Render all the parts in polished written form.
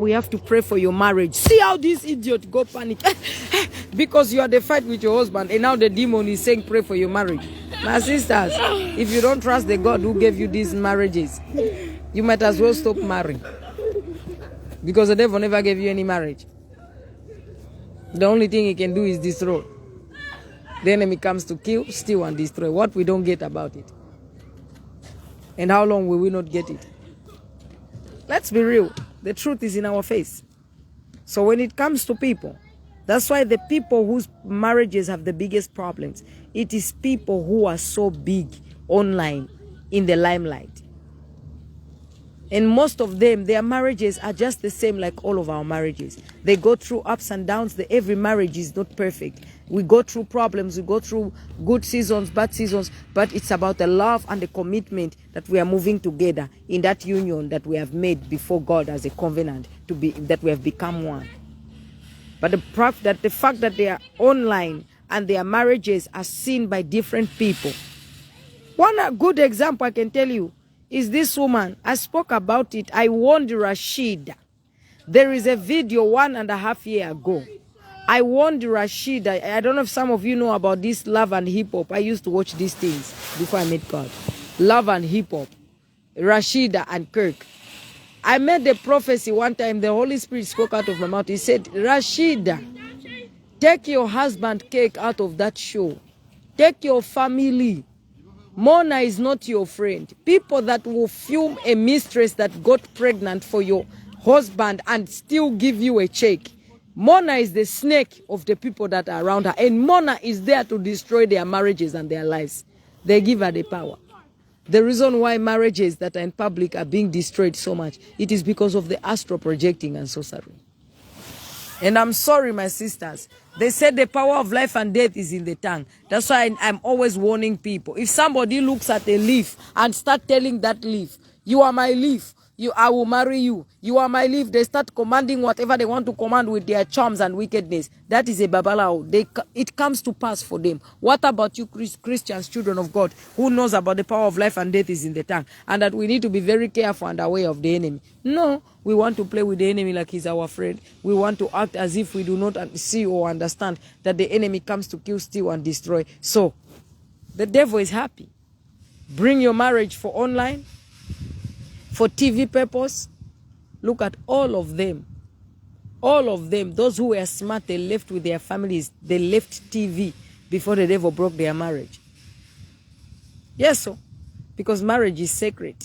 We have to pray for your marriage. See how this idiot go panic because you are the fight with your husband, and now the demon is saying pray for your marriage. My sisters, if you don't trust the God who gave you these marriages, you might as well stop marrying, because the devil never gave you any marriage. The only thing he can do is destroy. The enemy comes to kill, steal, and destroy. What we don't get about it, and how long will we not get it? Let's be real. The truth is in our face. So when it comes to people, that's why the people whose marriages have the biggest problems, it is people who are so big online in the limelight. And most of them, their marriages are just the same like all of our marriages. They go through ups and downs. Every marriage is not perfect. We go through problems. We go through good seasons, bad seasons. But it's about the love and the commitment that we are moving together in that union that we have made before God as a covenant, that we have become one. But the fact that they are online and their marriages are seen by different people. One good example I can tell you is this woman. I spoke about it. I warned Rashida. There is a video 1.5 years ago. I warned Rashida. I don't know if some of you know about this Love and Hip Hop. I used to watch these things before I met God. Love and Hip Hop. Rashida and Kirk. I made the prophecy one time. The Holy Spirit spoke out of my mouth. He said, Rashida, take your husband cake out of that show. Take your family. Mona is not your friend. People that will film a mistress that got pregnant for your husband and still give you a check. Mona is the snake of the people that are around her. And Mona is there to destroy their marriages and their lives. They give her the power. The reason why marriages that are in public are being destroyed so much, it is because of the astral projecting and sorcery. And I'm sorry, my sisters. They said the power of life and death is in the tongue. That's why I'm always warning people. If somebody looks at a leaf and start telling that leaf, you are my leaf, I will marry you, you are my leaf, they start commanding whatever they want to command with their charms and wickedness. That is a babalao. It comes to pass for them. What about you Christians, children of God, who knows about the power of life and death is in the tongue, and that we need to be very careful and aware of the enemy? No, we want to play with the enemy like he's our friend. We want to act as if we do not see or understand that the enemy comes to kill, steal, and destroy. So, the devil is happy. Bring your marriage for online, for TV purpose. Look at all of them. All of them, those who were smart, they left with their families. They left TV before the devil broke their marriage. Yes, so. Because marriage is sacred.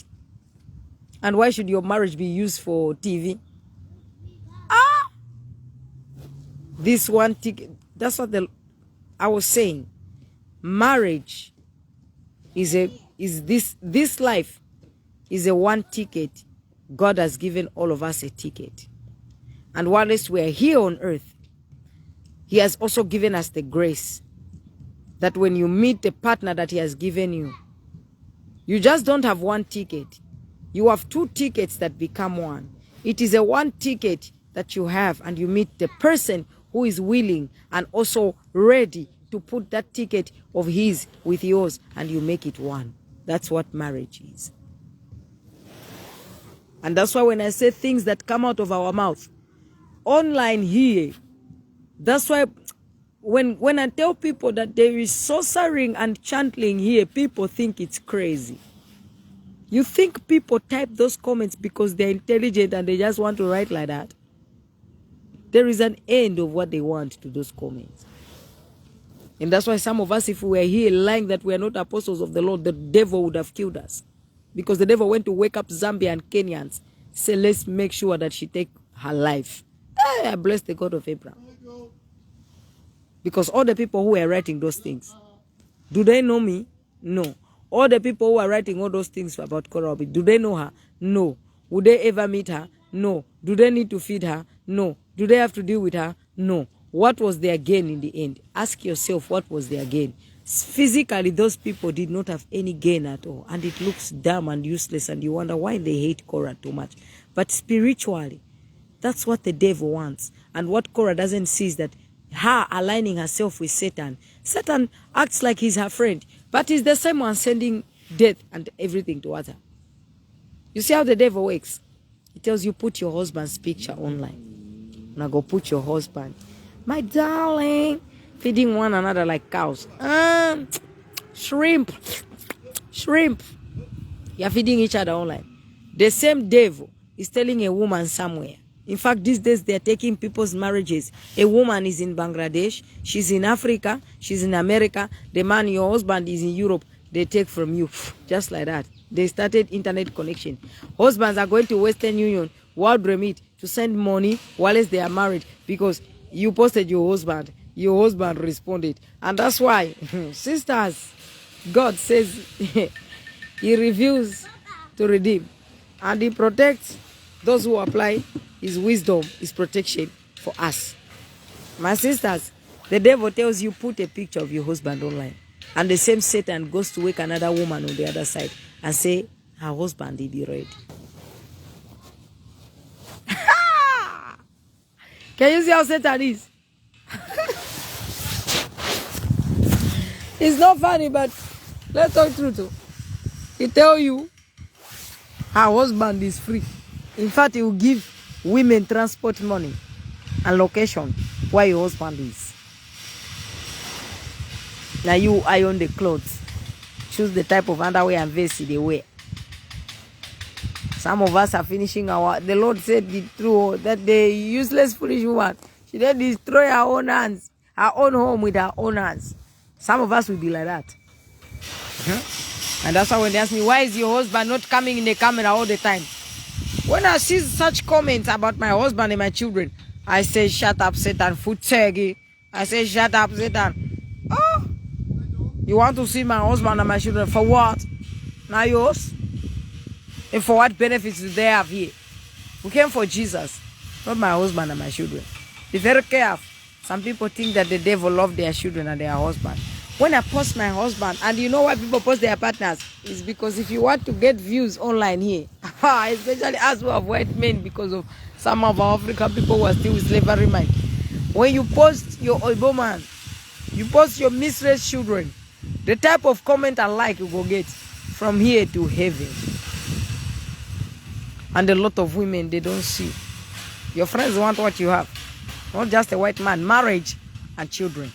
And why should your marriage be used for TV? This one ticket. That's what I was saying. Marriage this life is a one ticket. God has given all of us a ticket. And whilst we are here on earth, he has also given us the grace that when you meet the partner that he has given you, you just don't have one ticket. You have two tickets that become one. It is a one ticket that you have, and you meet the person who is willing and also ready to put that ticket of his with yours, and you make it one. That's what marriage is. And that's why when I say things that come out of our mouth, online here, that's why when I tell people that there is sorcering and chanting here, people think it's crazy. You think people type those comments because they're intelligent and they just want to write like that? There is an end of what they want to those comments. And that's why some of us, if we were here lying that we are not apostles of the Lord, the devil would have killed us. Because the devil went to wake up Zambia and Kenyans. Say, let's make sure that she take her life. I bless the God of Abraham. Because all the people who were writing those things, do they know me? No. All the people who are writing all those things about Korabi, do they know her? No. Would they ever meet her? No. Do they need to feed her? No. Do they have to deal with her? No. What was their gain in the end? Ask yourself, what was their gain? Physically, those people did not have any gain at all. And it looks dumb and useless. And you wonder why they hate Korah too much. But spiritually, that's what the devil wants. And what Korah doesn't see is that her aligning herself with Satan. Satan acts like he's her friend. But he's the same one sending death and everything towards her. You see how the devil works? It tells you put your husband's picture online. Now go put your husband. My darling, feeding one another like cows. Shrimp. You're feeding each other online. The same devil is telling a woman somewhere. In fact, these days they're taking people's marriages. A woman is in Bangladesh, she's in Africa, she's in America. The man, your husband, is in Europe. They take from you, just like that. They started internet connection. Husbands are going to Western Union, World Remit, to send money while they are married because you posted your husband responded. And that's why, sisters, God says he reveals to redeem. And he protects those who apply his wisdom, his protection for us. My sisters, the devil tells you put a picture of your husband online. And the same Satan goes to wake another woman on the other side and say, her husband will be ready. Can you see how Satan is? It's not funny, but let's talk truth. He tell you her husband is free. In fact, he will give women transport money and location where your husband is. Now you iron the clothes. Choose the type of underwear and vest they wear. Some of us are finishing the Lord said the truth that the useless foolish woman, she then destroy her own hands, her own home with her own hands. Some of us will be like that. And that's why when they ask me, why is your husband not coming in the camera all the time? When I see such comments about my husband and my children, I say, shut up, Satan, futegi. I say, shut up, Satan. Oh, you want to see my husband and my children for what? Not yours? And for what benefits do they have here? We came for Jesus, not my husband and my children. Be very careful. Some people think that the devil loves their children and their husband. When I post my husband, and you know why people post their partners? It's because if you want to get views online here, especially us who have white men, because of some of our African people who are still with slavery mind. When you post your Oibo man, you post your mistress children, the type of comment and like you will get from here to heaven. And a lot of women, they don't see. Your friends want what you have. Not just a white man, marriage and children.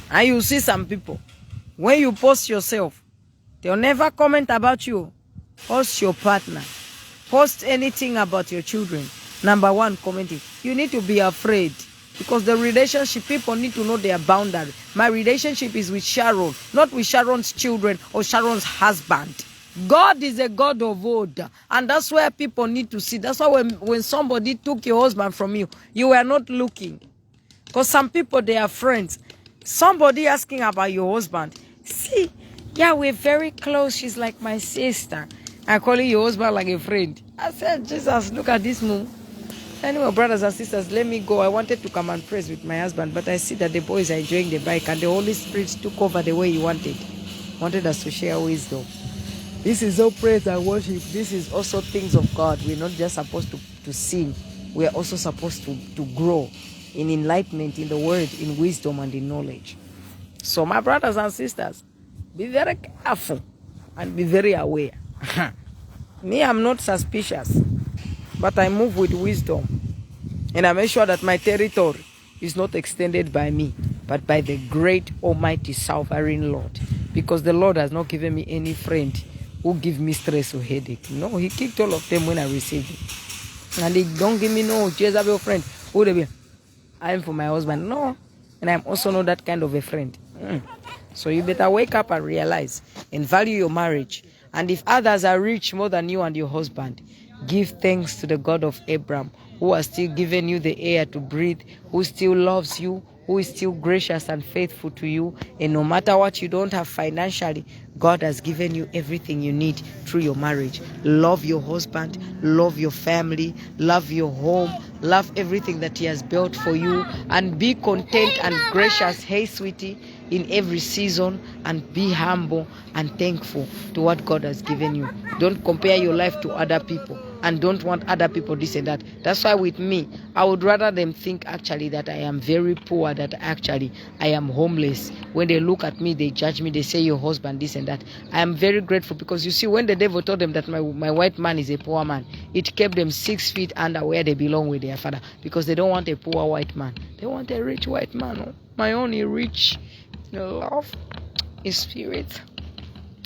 And you see some people, when you post yourself, they'll never comment about you. Post your partner. Post anything about your children. Number one, commenting. You need to be afraid. Because the relationship, people need to know their boundary. My relationship is with Sharon, not with Sharon's children or Sharon's husband. God is a God of order. And that's where people need to see. That's why when somebody took your husband from you, you were not looking. Because some people, they are friends. Somebody asking about your husband. See, yeah, we're very close. She's like my sister. I'm calling your husband like a friend. I said, Jesus, look at this move. Anyway, brothers and sisters, let me go. I wanted to come and praise with my husband, but I see that the boys are enjoying the bike and the Holy Spirit took over the way he wanted us to share wisdom. This is all praise and worship. This is also things of God. We're not just supposed to sing. We are also supposed to grow in enlightenment, in the word, in wisdom, and in knowledge. So my brothers and sisters, be very careful and be very aware. Me, I'm not suspicious, but I move with wisdom. And I make sure that my territory is not extended by me, but by the great almighty sovereign Lord. Because the Lord has not given me any friend who give me stress or headache. No, he kicked all of them when I received it. And he don't give me no Jezebel friend. Who they be? I am for my husband. No. And I'm also not that kind of a friend. So you better wake up and realize and value your marriage. And if others are rich more than you and your husband, give thanks to the God of Abraham, who has still given you the air to breathe, who still loves you, who is still gracious and faithful to you. And no matter what you don't have financially, God has given you everything you need through your marriage. Love your husband, love your family, love your home, love everything that he has built for you, and be content and gracious, hey sweetie, in every season, and be humble and thankful to what God has given you. Don't compare your life to other people. and don't want other people this and that. That's why with me, I would rather them think actually that I am very poor, that actually I am homeless. When they look at me, they judge me, they say your husband this and that. I am very grateful, because you see, when the devil told them that my white man is a poor man, it kept them 6 feet under where they belong with their father, because they don't want a poor white man. They want a rich white man. My only rich love is spirit.